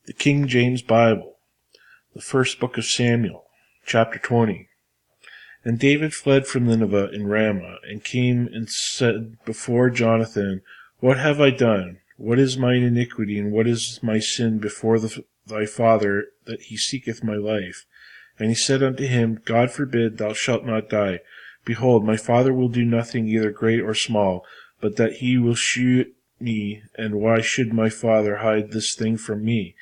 The King James Bible, the first book of Samuel, chapter 20. And David fled from Nineveh in Ramah, and came and said before Jonathan, What have I done? What is mine iniquity, and what is my sin before thy father, that he seeketh my life? And he said unto him, God forbid, thou shalt not die. Behold, my father will do nothing either great or small, but that he will shew me, and why should my father hide this thing from me?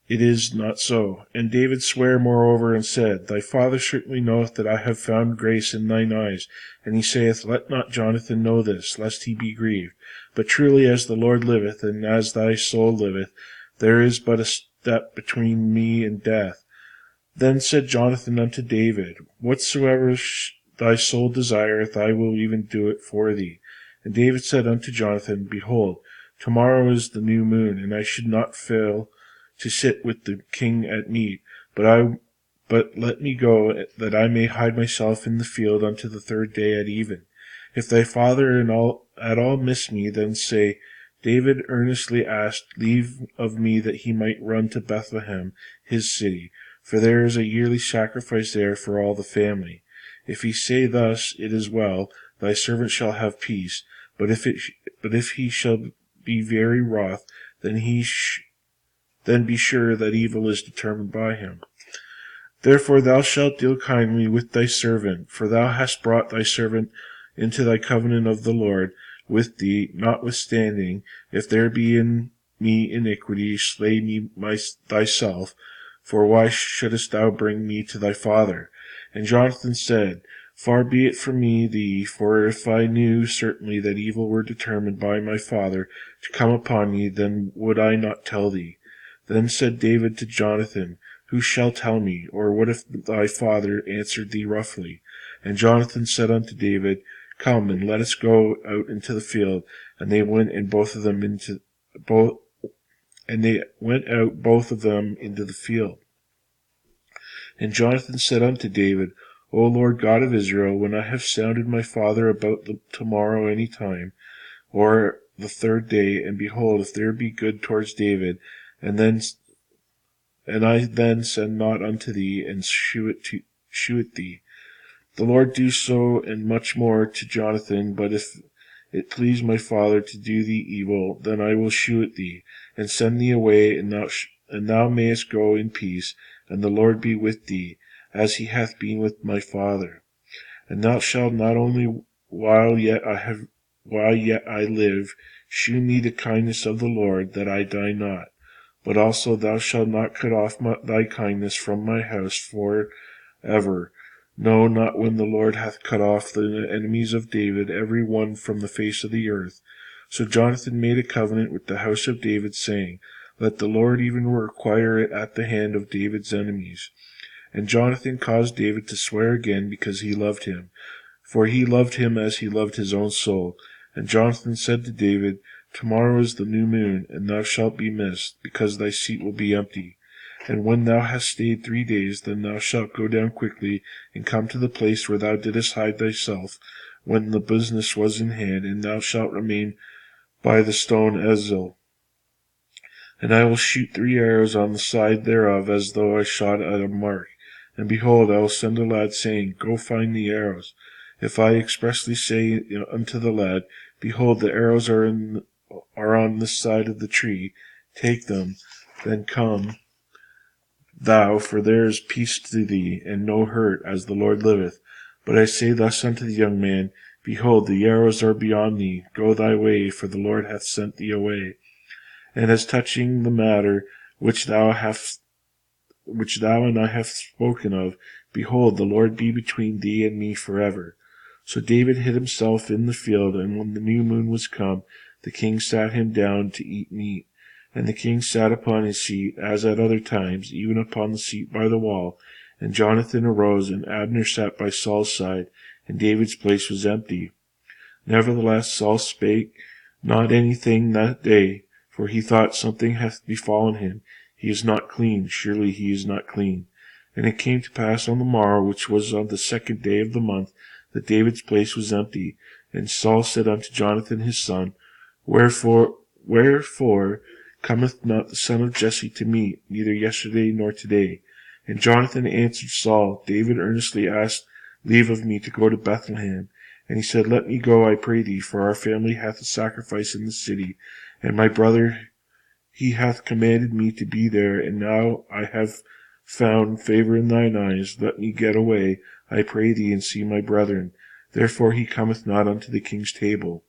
It is not so. And David sware moreover, and said, Thy father certainly knoweth that I have found grace in thine eyes. And he saith, Let not Jonathan know this, lest he be grieved. But truly as the Lord liveth, and as thy soul liveth, there is but a step between me and death. Then said Jonathan unto David, Whatsoever thy soul desireth, I will even do it for thee. And David said unto Jonathan, Behold, tomorrow is the new moon, and I should not fail to sit with the king at meat, but let me go, that I may hide myself in the field unto the third day at even. If thy father at all miss me, then say, David earnestly asked leave of me that he might run to Bethlehem, his city, for there is a yearly sacrifice there for all the family. If he say thus, it is well, thy servant shall have peace. But if he shall be very wroth, then be sure that evil is determined by him. Therefore thou shalt deal kindly with thy servant, for thou hast brought thy servant into thy covenant of the Lord with thee. Notwithstanding, if there be in me iniquity, slay me thyself, for why shouldest thou bring me to thy father? And Jonathan said, Far be it from me thee, for if I knew certainly that evil were determined by my father to come upon me, then would I not tell thee. Then said David to Jonathan, Who shall tell me? Or what if thy father answered thee roughly? And Jonathan said unto David, Come, and let us go out into the field. And they went both of them into the field. And Jonathan said unto David, O Lord God of Israel, when I have sounded my father about tomorrow any time, or the third day, and behold, if there be good towards David, and I then send not unto thee, and shew it thee. The Lord do so, and much more to Jonathan. But if it please my father to do thee evil, then I will shew it thee, and send thee away, and thou mayest go in peace, and the Lord be with thee, as he hath been with my father. And thou shalt not only while yet I live, shew me the kindness of the Lord, that I die not. But also thou shalt not cut off thy kindness from my house for ever. No, not when the Lord hath cut off the enemies of David, every one from the face of the earth. So Jonathan made a covenant with the house of David, saying, Let the Lord even require it at the hand of David's enemies. And Jonathan caused David to swear again, because he loved him. For he loved him as he loved his own soul. And Jonathan said to David, Tomorrow is the new moon, and thou shalt be missed, because thy seat will be empty. And when thou hast stayed 3 days, then thou shalt go down quickly, and come to the place where thou didst hide thyself, when the business was in hand, and thou shalt remain by the stone Ezel. And I will shoot 3 arrows on the side thereof, as though I shot at a mark. And behold, I will send a lad, saying, Go find the arrows. If I expressly say unto the lad, Behold, the arrows are on this side of the tree, take them, then come thou, for there is peace to thee, and no hurt, as the Lord liveth. But I say thus unto the young man, Behold, the arrows are beyond thee, go thy way, for the Lord hath sent thee away. And as touching the matter which thou and I have spoken of, behold, the Lord be between thee and me forever. So David hid himself in the field, and when the new moon was come, the king sat him down to eat meat. And the king sat upon his seat, as at other times, even upon the seat by the wall. And Jonathan arose, and Abner sat by Saul's side, and David's place was empty. Nevertheless Saul spake not anything that day, for he thought, Something hath befallen him. He is not clean, surely he is not clean. And it came to pass on the morrow, which was on the 2nd day of the month, that David's place was empty. And Saul said unto Jonathan his son, Wherefore cometh not the son of Jesse to meat, neither yesterday nor today? And Jonathan answered Saul, David earnestly asked leave of me to go to Bethlehem. And he said, Let me go, I pray thee, for our family hath a sacrifice in the city, and my brother he hath commanded me to be there, and now I have found favor in thine eyes. Let me get away, I pray thee, and see my brethren. Therefore he cometh not unto the king's table.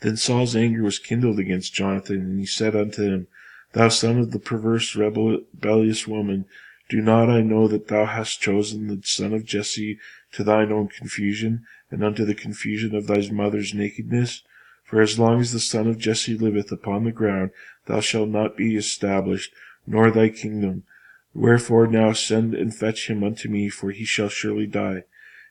Then Saul's anger was kindled against Jonathan, and he said unto him, Thou son of the perverse rebellious woman, do not I know that thou hast chosen the son of Jesse to thine own confusion, and unto the confusion of thy mother's nakedness? For as long as the son of Jesse liveth upon the ground, thou shalt not be established, nor thy kingdom. Wherefore now send and fetch him unto me, for he shall surely die.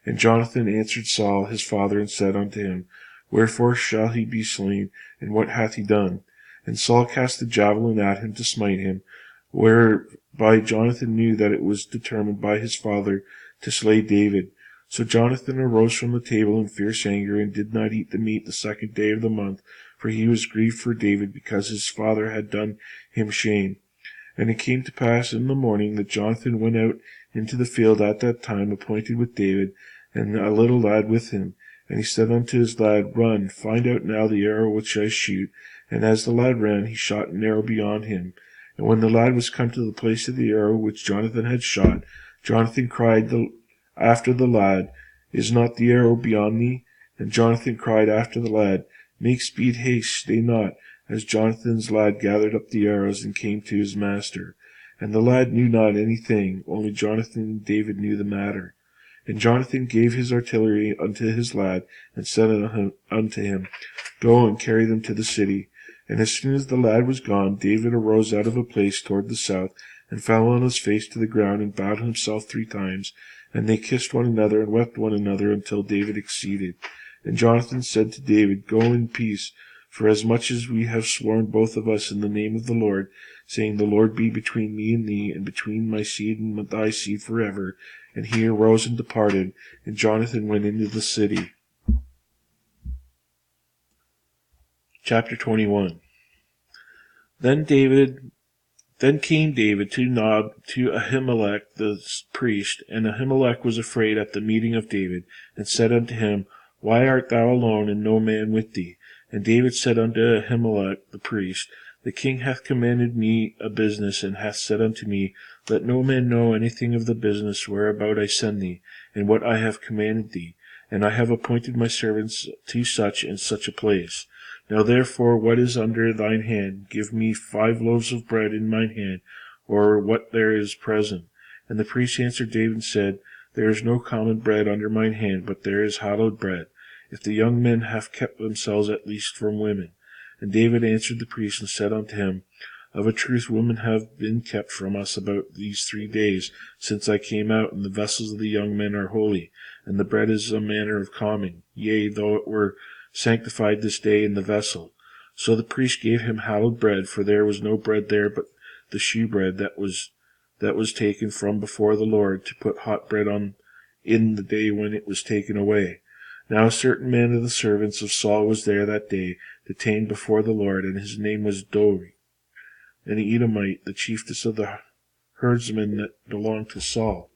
And Jonathan answered Saul his father, and said unto him, Wherefore shall he be slain, and what hath he done? And Saul cast a javelin at him to smite him, whereby Jonathan knew that it was determined by his father to slay David. So Jonathan arose from the table in fierce anger, and did not eat the meat the second day of the month, for he was grieved for David, because his father had done him shame. And it came to pass in the morning that Jonathan went out into the field at that time appointed with David, and a little lad with him. And he said unto his lad, Run, find out now the arrow which I shoot. And as the lad ran, he shot an arrow beyond him. And when the lad was come to the place of the arrow which Jonathan had shot, Jonathan cried after the lad, Is not the arrow beyond thee? And Jonathan cried after the lad, Make speed haste, stay not, as Jonathan's lad gathered up the arrows and came to his master. And the lad knew not anything, only Jonathan and David knew the matter. And Jonathan gave his artillery unto his lad, and said unto him, Go and carry them to the city. And as soon as the lad was gone, David arose out of a place toward the south, and fell on his face to the ground, and bowed himself 3 times. And they kissed one another, and wept one another, until David exceeded. And Jonathan said to David, Go in peace, for as much as we have sworn both of us in the name of the Lord, saying, The Lord be between me and thee, and between my seed and thy seed forever. And he arose and departed, and Jonathan went into the city. Chapter 21. Then came David to Nob to Ahimelech the priest, and Ahimelech was afraid at the meeting of David, and said unto him, Why art thou alone, and no man with thee? And David said unto Ahimelech the priest, The king hath commanded me a business, and hath said unto me, Let no man know anything of the business whereabout I send thee, and what I have commanded thee. And I have appointed my servants to such and such a place. Now therefore, what is under thine hand? Give me 5 loaves of bread in mine hand, or what there is present. And the priest answered David and said, There is no common bread under mine hand, but there is hallowed bread, if the young men have kept themselves at least from women. And David answered the priest and said unto him, Of a truth women have been kept from us about these 3 days, since I came out, and the vessels of the young men are holy, and the bread is a manner of common, yea, though it were sanctified this day in the vessel. So the priest gave him hallowed bread, for there was no bread there but the shewbread that was taken from before the Lord, to put hot bread on in the day when it was taken away. Now a certain man of the servants of Saul was there that day, detained before the Lord, and his name was Doeg, an Edomite, the chiefest of the herdsmen that belonged to Saul.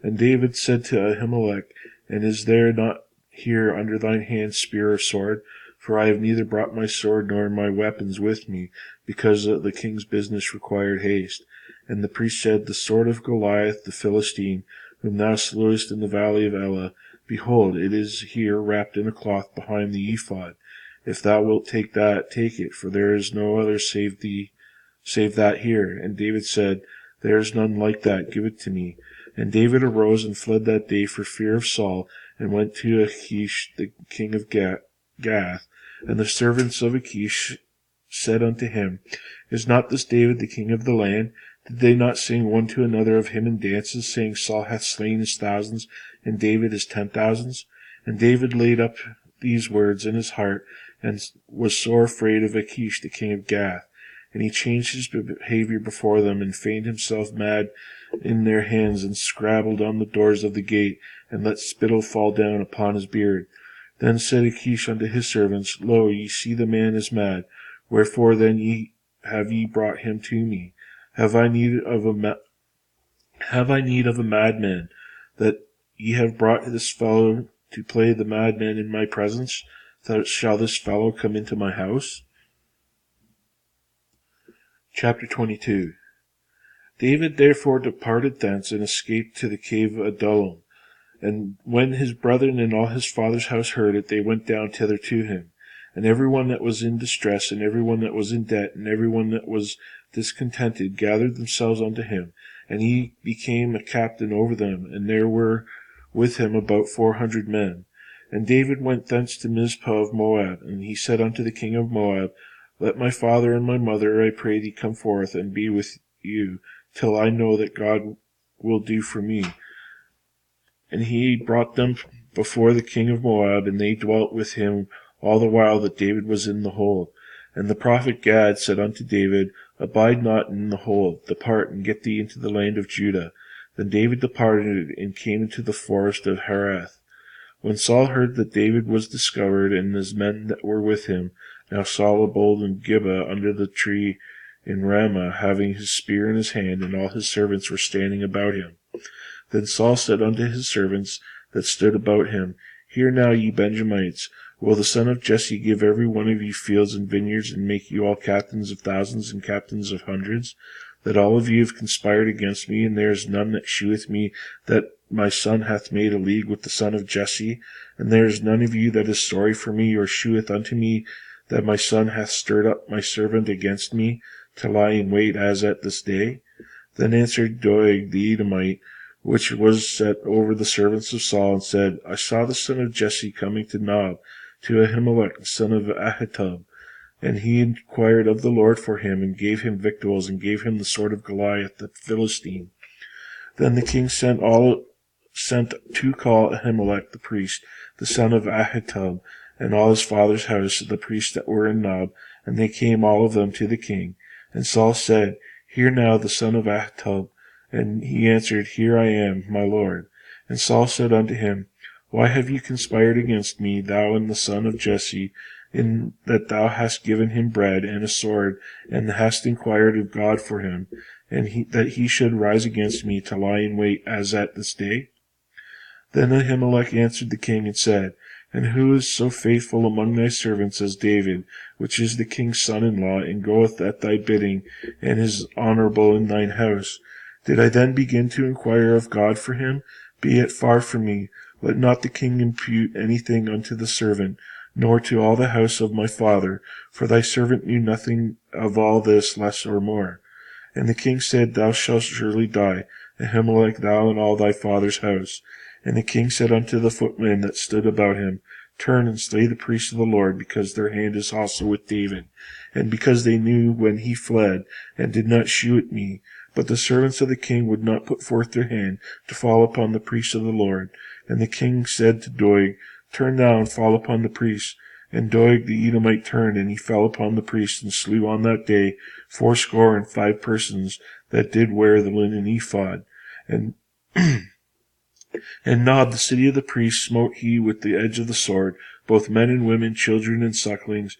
And David said to Ahimelech, And is there not here under thine hand spear or sword? For I have neither brought my sword nor my weapons with me, because the king's business required haste. And the priest said, The sword of Goliath the Philistine, whom thou slewest in the valley of Elah, behold, it is here wrapped in a cloth behind the ephod. If thou wilt take that, take it, for there is no other save that here. And David said, There is none like that, give it to me. And David arose and fled that day for fear of Saul, and went to Achish the king of Gath. And the servants of Achish said unto him, Is not this David the king of the land? Did they not sing one to another of him in dances, saying, Saul hath slain his thousands, and David his 10,000s? And David laid up these words in his heart, and was sore afraid of Achish the king of Gath. And he changed his behavior before them, and feigned himself mad in their hands, and scrabbled on the doors of the gate, and let spittle fall down upon his beard. Then said Achish unto his servants, Lo, ye see the man is mad. Wherefore then ye have ye brought him to me? Have I need of a madman, that ye have brought this fellow to play the madman in my presence? Shall this fellow come into my house? Chapter 22. David therefore departed thence, and escaped to the cave of Adullam. And when his brethren and all his father's house heard it, they went down thither to him. And every one that was in distress, and every one that was in debt, and every one that was discontented, gathered themselves unto him. And he became a captain over them, and there were with him about 400 men. And David went thence to Mizpah of Moab, and he said unto the king of Moab, Let my father and my mother, I pray thee, come forth, and be with you, till I know that God will do for me. And he brought them before the king of Moab, and they dwelt with him all the while that David was in the hold. And the prophet Gad said unto David, Abide not in the hold, depart, and get thee into the land of Judah. Then David departed, and came into the forest of Herath. When Saul heard that David was discovered, and his men that were with him, now Saul abode in Gibeah under the tree in Ramah, having his spear in his hand, and all his servants were standing about him. Then Saul said unto his servants that stood about him, Hear now, ye Benjamites, will the son of Jesse give every one of you fields and vineyards, and make you all captains of thousands and captains of hundreds? That all of you have conspired against me, and there is none that sheweth me that my son hath made a league with the son of Jesse? And there is none of you that is sorry for me, or sheweth unto me that my son hath stirred up my servant against me, to lie in wait as at this day? Then answered Doeg the Edomite, which was set over the servants of Saul, and said, I saw the son of Jesse coming to Nob, to Ahimelech the son of Ahitub. And he inquired of the Lord for him, and gave him victuals, and gave him the sword of Goliath the Philistine. Then the king sent to call Ahimelech the priest, the son of Ahitub, and all his father's house, the priests that were in Nob, and they came all of them to the king. And Saul said, Hear now the son of Ahitub. And he answered, Here I am, my lord. And Saul said unto him, Why have you conspired against me, thou and the son of Jesse, in that thou hast given him bread and a sword, and hast inquired of God for him, and that he should rise against me to lie in wait as at this day? Then Ahimelech answered the king and said, And who is so faithful among thy servants as David, which is the king's son-in-law, and goeth at thy bidding, and is honorable in thine house? Did I then begin to inquire of God for him? Be it far from me. Let not the king impute anything unto the servant, nor to all the house of my father, for thy servant knew nothing of all this, less or more. And the king said, Thou shalt surely die, Ahimelech, thou and all thy father's house. And the king said unto the footmen that stood about him, Turn and slay the priests of the Lord, because their hand is also with David, and because they knew when he fled, and did not shew at me. But the servants of the king would not put forth their hand to fall upon the priests of the Lord. And the king said to Doeg, Turn thou and fall upon the priests. And Doeg the Edomite turned, and he fell upon the priests, and slew on that day 85 persons that did wear the linen ephod. And Nob, the city of the priests, smote he with the edge of the sword, both men and women, children and sucklings,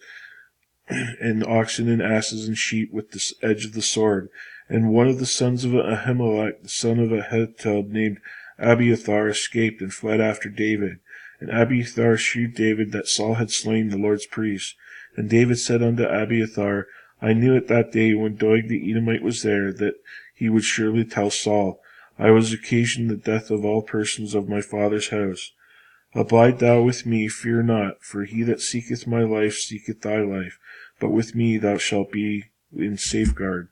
and oxen and asses and sheep with the edge of the sword. And one of the sons of Ahimelech, the son of Ahitub, named Abiathar, escaped and fled after David. And Abiathar shewed David that Saul had slain the Lord's priest. And David said unto Abiathar, I knew it that day when Doeg the Edomite was there, that he would surely tell Saul, I was occasioned the death of all persons of my father's house. Abide thou with me, fear not, for he that seeketh my life seeketh thy life, but with me thou shalt be in safeguard.